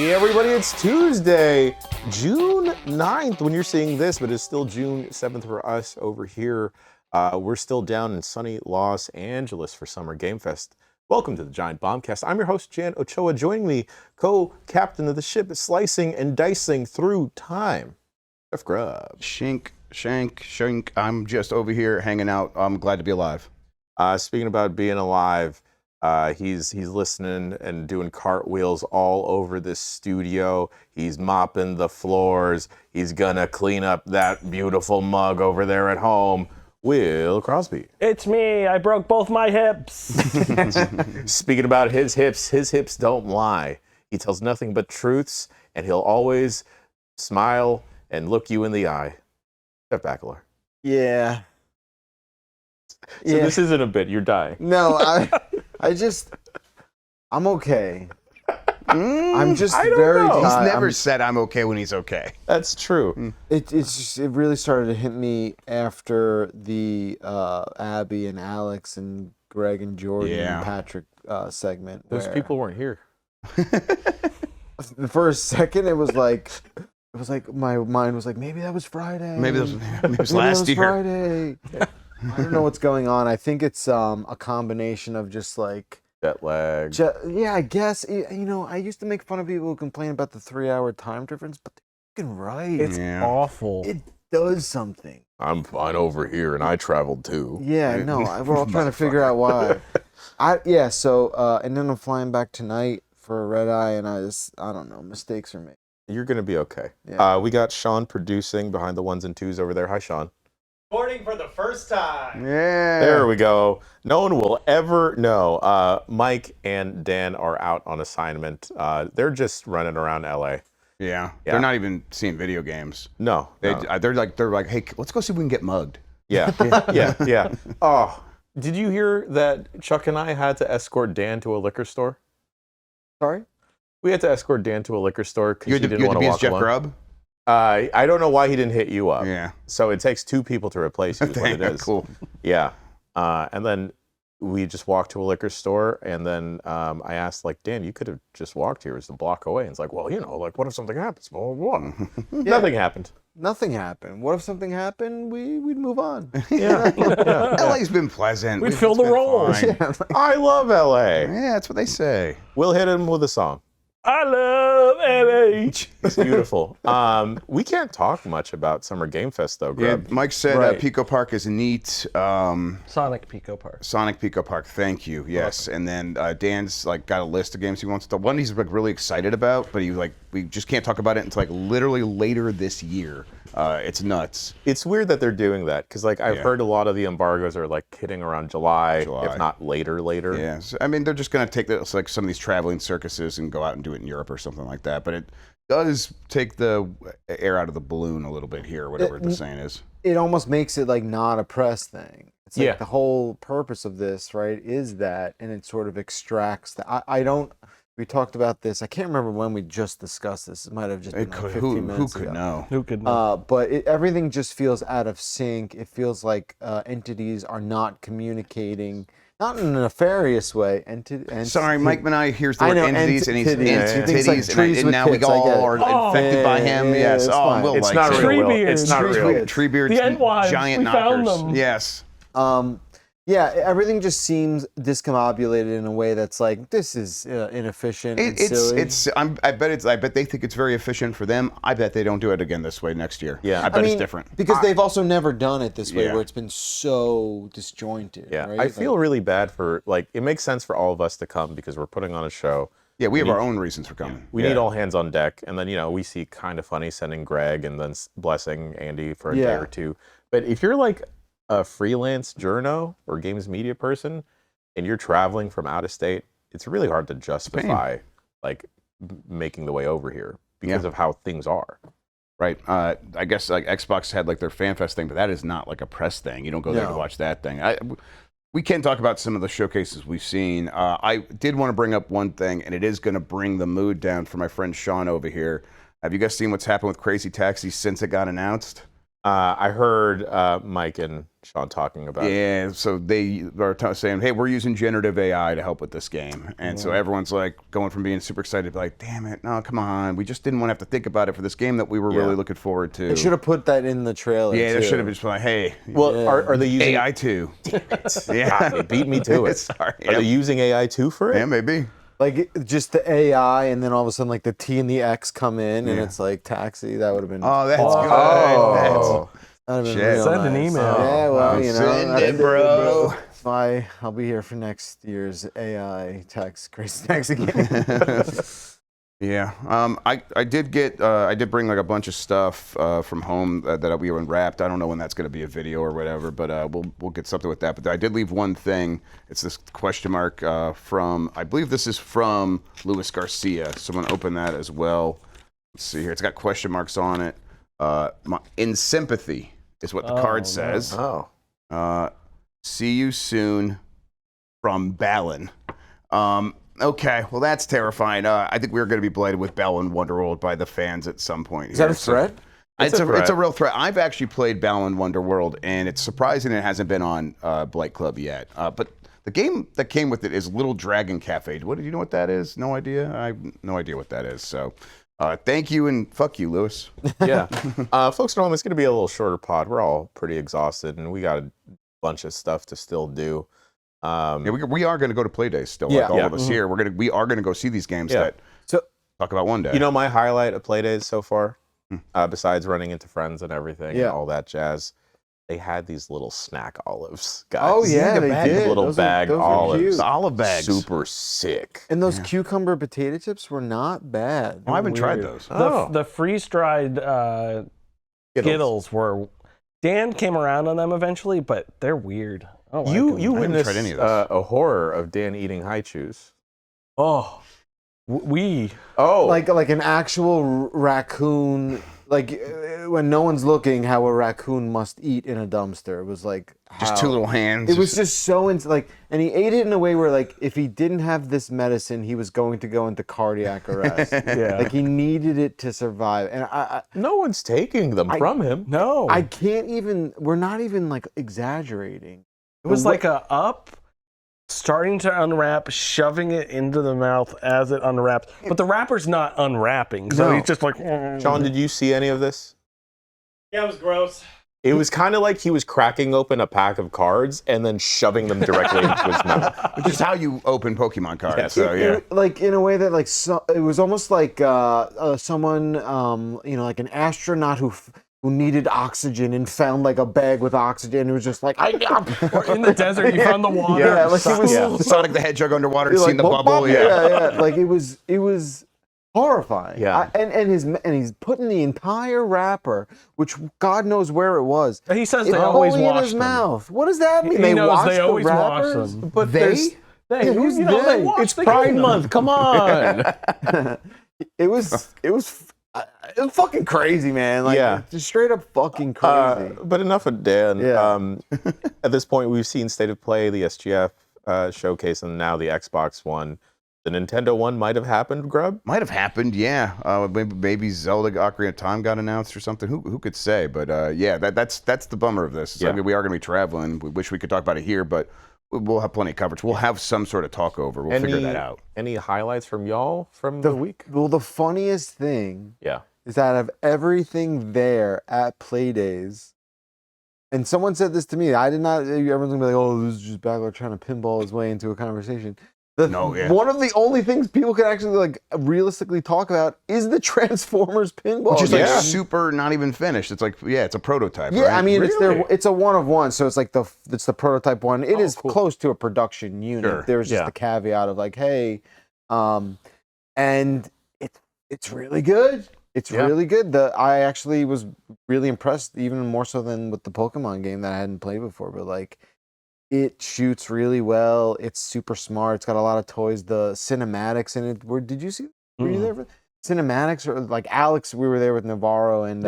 Hey everybody, it's Tuesday, June 9th when you're seeing this, but it's still June 7th for us over here. We're still down in sunny Los Angeles for Summer Game Fest. Welcome to the Giant Bombcast. I'm your host, Jan Ochoa. Joining me, co-captain of the ship, slicing and dicing through time, Jeff Grubb. Shank. I'm just over here hanging out. I'm glad to be alive. Speaking about being alive, he's listening and doing cartwheels all over this studio. He's mopping the floors. He's gonna clean up that beautiful mug over there at home. Will Crosby. It's me. I broke both my hips. Speaking about his hips don't lie. He tells nothing but truths, and he'll always smile and look you in the eye. Jeff Bakalar. Yeah. So this isn't a bit. You're dying. No, I'm okay. I'm just I don't very know. He's tired. never said I'm okay when he's okay. That's true. It really started to hit me after the Abby and Alex and Greg and Jordan and Patrick segment. Those people weren't here. For a second, it was like my mind was like, maybe that was Friday. Maybe it was last year. Friday. I don't know what's going on. I think it's a combination of just like Jet lag. I guess. You know, I used to make fun of people who complain about the 3-hour time difference, but they're fucking right. It's awful. It does something. I'm fine over here, and I traveled too. Yeah, no, we're all trying to figure out why. And then I'm flying back tonight for a red eye, and I don't know, mistakes are made. You're gonna be okay. Yeah. We got Sean producing behind the ones and twos over there. Hi, Sean. Recording for the first time. Yeah. There we go. No one will ever know. Mike and Dan are out on assignment. They're just running around LA. Yeah. They're not even seeing video games. No. They're like, hey, let's go see if we can get mugged. Yeah. Yeah. Oh, did you hear that Chuck and I had to escort Dan to a liquor store? Sorry? We had to escort Dan to a liquor store because he didn't want to walk Jeff alone. Grubb? I don't know why he didn't hit you up. Yeah. So it takes two people to replace you is what it is. Cool. Yeah. And then we just walked to a liquor store, and then I asked, like, Dan, you could have just walked here. It's a block away. And it's like, well, you know, like, what if something happens? Blah, blah, blah. Nothing happened. Nothing happened. What if something happened? We'd move on. Yeah. LA's been pleasant. We'd fill the roles. Fine. I love LA. Yeah, that's what they say. We'll hit him with a song. I love LA. It's beautiful. We can't talk much about Summer Game Fest, though, Yeah, Grub. Mike said Right. Pico Park is neat. Sonic Pico Park. Sonic Pico Park, thank you. Yes, and then Dan's like got a list of games he wants to. One he's like really excited about, but we just can't talk about it until like literally later this year. It's nuts. It's weird that they're doing that because, like, I've heard a lot of the embargoes are like hitting around July, if not later. Yeah, so, I mean they're just gonna take this, like some of these traveling circuses and go out and do it in Europe or something like that. But it does take the air out of the balloon a little bit here, whatever the saying is. It almost makes it like not a press thing. It's like the whole purpose of this, right, is that, and it sort of extracts that. We talked about this. I can't remember when we just discussed this. It might have just been like 15 minutes Who could ago. know? Who could know? But everything just feels out of sync. It feels like entities are not communicating, not in a nefarious way. Sorry, Mike Manai hears the I word know, entities, and he's entities, like entities, trees and with now we tits, I all get it. are infected by him. Yes. it's Oh, fine. Will It's likes not it. real. Tree Will. beards. It's not Tree real. beards. Tree beards, The Endwives, giant we knockers. found them. Yes. Yeah, everything just seems discombobulated in a way that's like, this is inefficient and silly. I bet they think it's very efficient for them. I bet they don't do it again this way next year. Yeah. I bet it's different. Because they've also never done it this way, Yeah. where it's been so disjointed. Yeah, right? I feel really bad for, like, it makes sense for all of us to come because we're putting on a show. Yeah, we have our own reasons for coming. We need all hands on deck. And then, you know, we see Kind of Funny sending Greg and then blessing Andy for a day or two. But if you're like a freelance journo or games media person and you're traveling from out of state, it's really hard to justify like making the way over here because of how things are. Right. I guess like Xbox had like their FanFest thing, but that is not like a press thing. You don't go there to watch that thing. We can talk about some of the showcases we've seen. I did want to bring up one thing, and it is going to bring the mood down for my friend Sean over here. Have you guys seen what's happened with Crazy Taxi since it got announced? I heard Mike and Sean talking about. Yeah, so they are saying, hey, we're using generative AI to help with this game. And so everyone's like going from being super excited to be like, damn it, no, come on. We just didn't want to have to think about it for this game that we were really looking forward to. They should have put that in the trailer. Yeah, too. they should have just been like, hey, Well, are they using AI 2? Yeah, they beat me to it. Sorry. Are they using AI 2 for it? Yeah, maybe. Like just the AI, and then all of a sudden, like the T and the X come in, and it's like Taxi. That would have been. Oh, that's good. Oh. That'd have been Shit. real Send an nice. email. Yeah, well, you know, Send that's it, bro. That's why I'll be here for next year's AI tax crazy taxi game. Yeah, I did get I did bring like a bunch of stuff from home that we unwrapped. I don't know when that's going to be a video or whatever, but we'll get something with that. But I did leave one thing. It's this question mark from, I believe this is from Luis Garcia. So I'm going to open that as well. Let's see here. It's got question marks on it. In sympathy is what the card says. Oh. See you soon from Balin. Okay, well that's terrifying. I think we're going to be blighted with Balan Wonderworld by the fans at some point. Is that a threat? It's a real threat. I've actually played Balan Wonderworld, and it's surprising it hasn't been on Blight Club yet. But the game that came with it is Little Dragon Cafe. Do you know what that is? No idea? I have no idea what that is. So thank you, and fuck you, Lewis. Yeah. Folks at home, it's going to be a little shorter pod. We're all pretty exhausted, and we got a bunch of stuff to still do. Yeah, we are going to go to play days still, Yeah. like all of us here. We are going to go see these games that talk about one day. You know my highlight of Playdays so far, besides running into friends and everything and all that jazz, they had these little snack olives, guys. Oh yeah, they bag, did. little Those bag those olives. cute. the olive bags. Super sick. And those cucumber potato chips were not bad. Oh, I haven't tried those. The freeze-dried Skittles were... Dan came around on them eventually, but they're weird. I don't like them. You I haven't witnessed tried any of those. a horror of Dan eating high chews. Oh, Oh, Like an actual raccoon, like when no one's looking, how a raccoon must eat in a dumpster. It was like Just two little hands. It was just so and he ate it in a way where like if he didn't have this medicine, he was going to go into cardiac arrest. Yeah. Like he needed it to survive. And no one's taking them from him. no. I can't even. We're not even like exaggerating. It was like starting to unwrap, shoving it into the mouth as it unwraps. But the wrapper's not unwrapping, so No. he's just like... Sean, did you see any of this? Yeah, it was gross. It was kind of like he was cracking open a pack of cards and then shoving them directly into his mouth. Which is how you open Pokemon cards. Yes. So yeah. Like in a way that like it was almost like someone like an astronaut who needed oxygen and found like a bag with oxygen. It was just like Or in the desert, you found the water. Yeah, like it was Sonic the Hedgehog underwater and like, seen the bop, bubble. bop, Yeah. Like it was horrifying. Yeah. And he's putting the entire wrapper, which God knows where it was. He says It's they always only in wash his them. mouth. What does that mean? He they knows wash they the always wash wrappers? them. But They? Who's they they? wash It's the Pride kingdom. Month. Come on. It was fucking crazy, man. Like, Yeah. just straight up fucking crazy. But enough of Dan. Yeah. At this point, we've seen State of Play, the SGF showcase, and now the Xbox One. The Nintendo one might have happened, Grub. Might have happened, yeah. Maybe Zelda Ocarina of Time got announced or something. Who could say? But yeah, that's the bummer of this. Yeah. I mean, we are going to be traveling. We wish we could talk about it here, but we'll have plenty of coverage. We'll have some sort of talk over. We'll figure that out. Any highlights from y'all from the week? Well, the funniest thing Yeah. is that of everything there at Playdays, and someone said this to me, I did not, everyone's gonna be like, oh, this is just Bagler trying to pinball his way into a conversation. One of the only things people can actually like realistically talk about is the Transformers pinball. Which is like Yeah. super not even finished. It's like, yeah, it's a prototype, Yeah, right? I mean Really? it's a one of one, so it's like it's the prototype one. It is cool. close to a production unit. Sure. There's just Yeah. the caveat of like, hey, and it's really good. It's Yeah. really good. I actually was really impressed, even more so than with the Pokemon game that I hadn't played before. But like, it shoots really well. It's super smart. It's got a lot of toys. The cinematics in it. Did you see? Were you there for cinematics? Or like Alex, we were there with Navarro and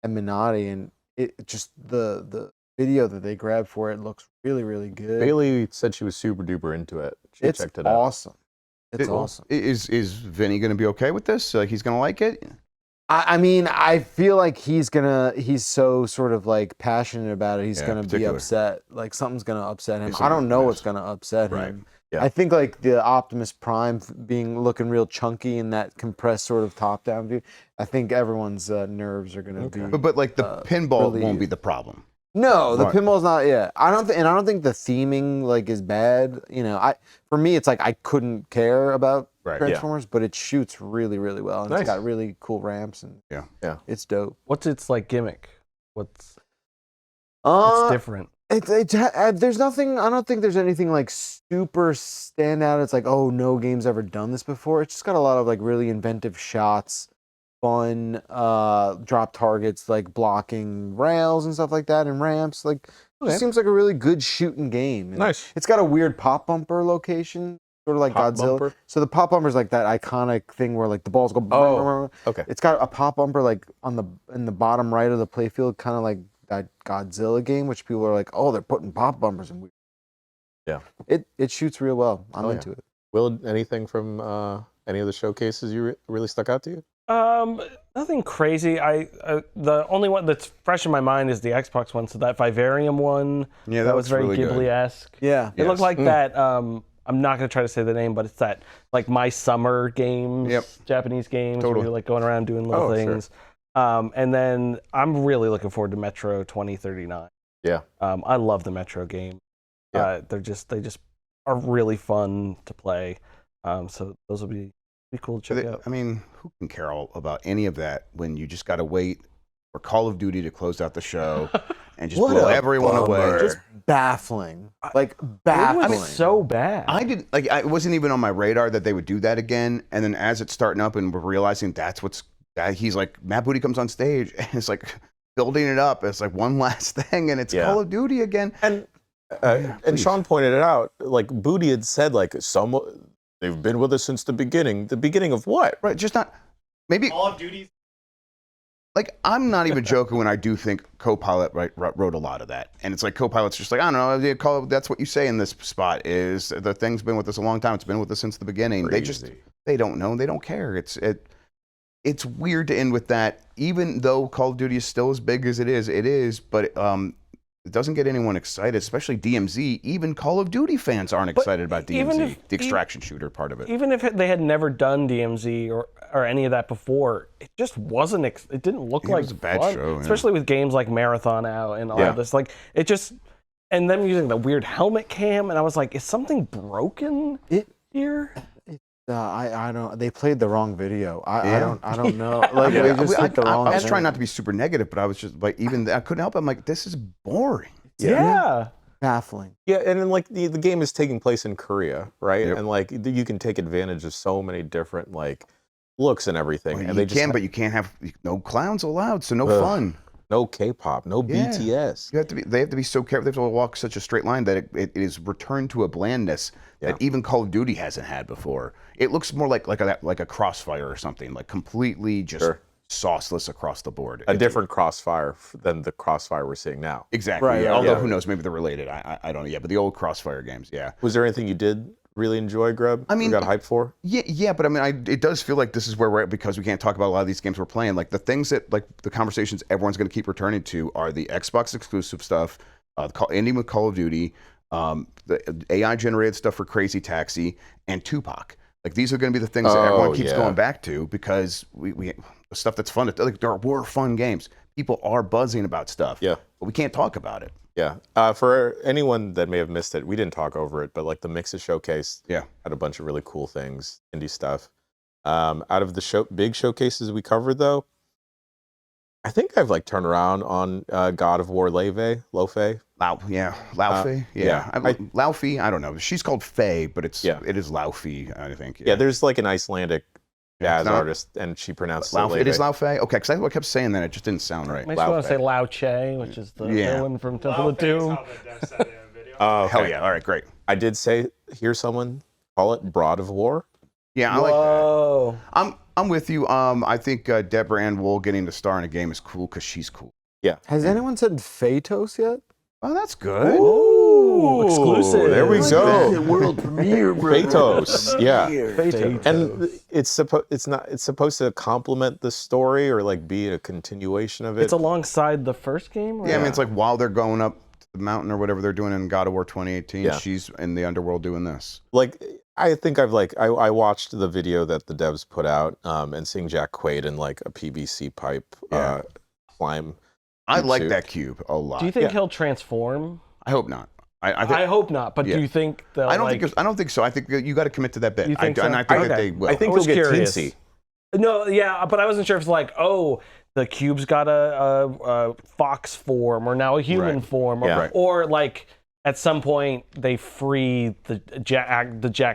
Minotti, and it just the video that they grabbed for it looks really, really good. Bailey said she was super duper into it. She It's checked it out. awesome. It's awesome. Is Vinny going to be okay with this? Like, he's going to like it? I mean, I feel like he's so sort of like passionate about it. He's gonna be upset. Like something's gonna upset him. I don't know what's gonna upset him. Yeah. I think like the Optimus Prime looking real chunky in that compressed sort of top-down view. I think everyone's nerves are gonna be. But like the pinball really, won't be the problem. No, the pinball's not. Yeah, I don't think the theming like is bad. You know, for me, it's like I couldn't care about Transformers, but it shoots really, really well, and it's got really cool ramps, and it's dope. What's its like gimmick? What's different? There's nothing. I don't think there's anything like super standout. It's like, oh, no game's ever done this before. It's just got a lot of like really inventive shots, fun drop targets, like blocking rails and stuff like that, and ramps. Like, it seems like a really good shooting game. And it's got a weird pop bumper location, sort of like Godzilla. Bumper? So the pop bumper is like that iconic thing where like the balls go. Okay. It's got a pop bumper like in the bottom right of the playfield, kind of like that Godzilla game, which people are like, oh, they're putting pop bumpers in. Yeah. It shoots real well. I'm into it. Will, anything from any of the showcases you really stuck out to you? Nothing crazy. The only one that's fresh in my mind is the Xbox one. So that Vivarium one, that was very really Ghibli-esque. Yeah, it looked like that. I'm not gonna try to say the name, but it's that like My Summer games, Japanese games, where you're like going around doing little things. Sure. And then I'm really looking forward to Metro 2039. Yeah, I love the Metro game. Yeah, they just are really fun to play. So those will be cool to check out. I mean, who can care about any of that when you just got to wait for Call of Duty to close out the show and just blow everyone away? Just baffling. Like, baffling. It was so bad. It wasn't even on my radar that they would do that again. And then as it's starting up and we're realizing he's like, Matt Booty comes on stage and it's like building it up. It's like one last thing and it's Call of Duty again. And Sean pointed it out, like Booty had said, like they've been with us since the beginning. The beginning of what? Right, just not maybe Call of Duty. Like, I'm not even joking when I do think Copilot wrote a lot of that. And it's like Copilot's just like, I don't know, that's what you say in this spot is the thing's been with us a long time. It's been with us since the beginning. Crazy. They don't know. They don't care. It's weird to end with that, even though Call of Duty is still as big as it is, but it doesn't get anyone excited, especially DMZ. Even Call of Duty fans aren't excited about DMZ, the extraction shooter part of it. Even if they had never done DMZ or any of that before, it just wasn't. It didn't look like it was a bad fun, show, especially with games like Marathon out and all this. Like it just, and them using the weird helmet cam, and I was like, is something broken here? I don't. They played the wrong video. I don't know. Like they just hit the wrong. I was trying not to be super negative, but I was just like, I couldn't help it. I'm like, this is boring. Yeah. Baffling. Yeah, and then like the game is taking place in Korea, right? And like you can take advantage of so many different like looks and everything. Well, and but you can't have no clowns allowed, so no fun. No K-pop, no BTS. They have to be so careful. They have to walk such a straight line that it is returned to a blandness that even Call of Duty hasn't had before. It looks more like a Crossfire or something, like completely just sauceless across the board. A different Crossfire than the Crossfire we're seeing now. Exactly. Right, Although who knows, maybe they're related. I don't know. Yeah, but the old Crossfire games. Yeah. Was there anything you did really enjoy, Grub? I mean, you got hyped for? Yeah, but I mean, it does feel like this is where we're at because we can't talk about a lot of these games we're playing. Like the things that, like the conversations everyone's going to keep returning to are the Xbox exclusive stuff, ending with Call of Duty, the AI generated stuff for Crazy Taxi, and Tupac. Like these are going to be the things that everyone keeps going back to because we the stuff that's fun. Like there were fun games. People are buzzing about stuff. Yeah, but we can't talk about it. Yeah. For anyone that may have missed it, we didn't talk over it, but like the Mixes showcase had a bunch of really cool things, indie stuff. Out of the big showcases we covered, though, I think I've like turned around on God of War Laufey. Laufey. Laufey. I don't know. She's called Faye, but it is Laufey, I think. Yeah, there's like an Icelandic jazz artist, and she pronounced it. It is Laufey? Okay, because I kept saying that. It just didn't sound right. I just want to say Lao Che, which is the villain from Temple of Doom. Oh, hell yeah. All right, great. I did hear someone call it Broad of War. Yeah, I like that. I'm with you. I think Deborah Ann Wool getting to star in a game is cool because she's cool. Yeah. Has anyone said Phaetos yet? Oh, that's good. Ooh, exclusive. exclusive. There we go. World premiere, Phaetos. Yeah. Phaetos. And it's supposed to complement the story or like be a continuation of it. It's alongside the first game? Or? Yeah, I mean, it's like while they're going up to the mountain or whatever they're doing in God of War 2018, Yeah. she's in the underworld doing this. Like, I think I watched the video that the devs put out, and seeing Jack Quaid in like a PVC pipe climb. I like suit. that cube a lot. Do you think he'll transform? I hope not. I hope not. But do you think they'll? I don't think so. I think that you got to commit to that bit. You think so? And I think that Okay. they will. I think I he'll was get curious. teensy. No, yeah, but I wasn't sure if it's like, oh, the cube's got a fox form, or now a human Right. form, or, Yeah. or like at some point they free the Jack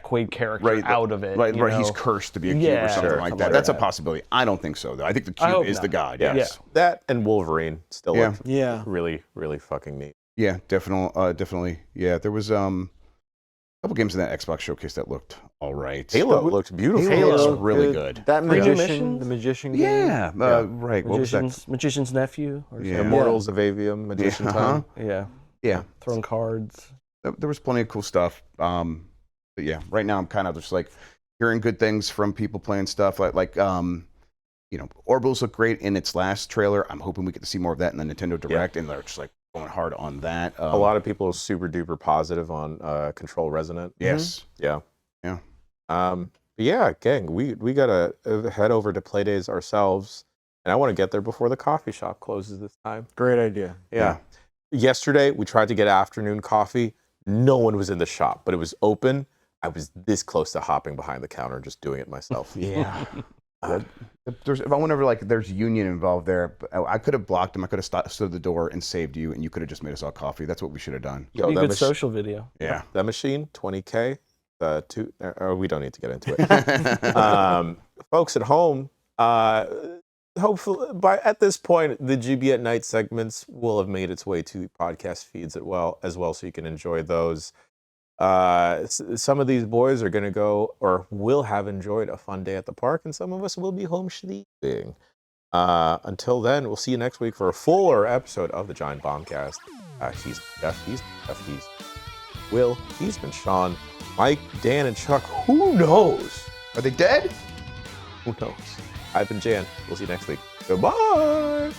Quaid character out of it. Right, you right. He's know? cursed to be a cube Yeah, or something sure, like something that. like That's a that. possibility. I don't think so, though. I think the I cube hope is the not. god. Yeah. Yes. That and Wolverine still Yeah. look Yeah. really, really fucking neat. Yeah, definitely. Yeah, there was a couple games in that Xbox showcase that looked all right. Halo looked beautiful. Halo's looked really good. That Three magician, missions? the magician game. Yeah, right. What was that? Magician's nephew. Or Yeah. something. Immortals of Avium, Magician Time. Yeah. Yeah, Throwing cards. there was plenty of cool stuff. But yeah, right now I'm kind of just like hearing good things from people playing stuff like Orbitals looked great in its last trailer. I'm hoping we get to see more of that in the Nintendo Direct, and they're just like going hard on that. A lot of people are super duper positive on Control Resonant. Yes. Yeah. Yeah. But yeah, gang, we gotta head over to Playdays ourselves, and I want to get there before the coffee shop closes this time. Great idea. Yeah. Yesterday we tried to get afternoon coffee. No one was in the shop, but it was open. I was this close to hopping behind the counter and just doing it myself. Yeah. If I whenever like there's union involved there, I could have blocked him. I could have stood at the door and saved you, and you could have just made us all coffee. That's what we should have done. Yo, Be a that good social video. Yeah. That machine, 20K. We don't need to get into it. Folks at home, hopefully at this point, the GB at Night segments will have made its way to podcast feeds as well, so you can enjoy those. Some of these boys are going to go or will have enjoyed a fun day at the park, and some of us will be home sleeping. Until then, we'll see you next week for a fuller episode of the Giant Bombcast. He's Jeff, he's Will, he's been Sean, Mike, Dan, and Chuck. Who knows? Are they dead? Who knows? I've been Jan. We'll see you next week. Goodbye.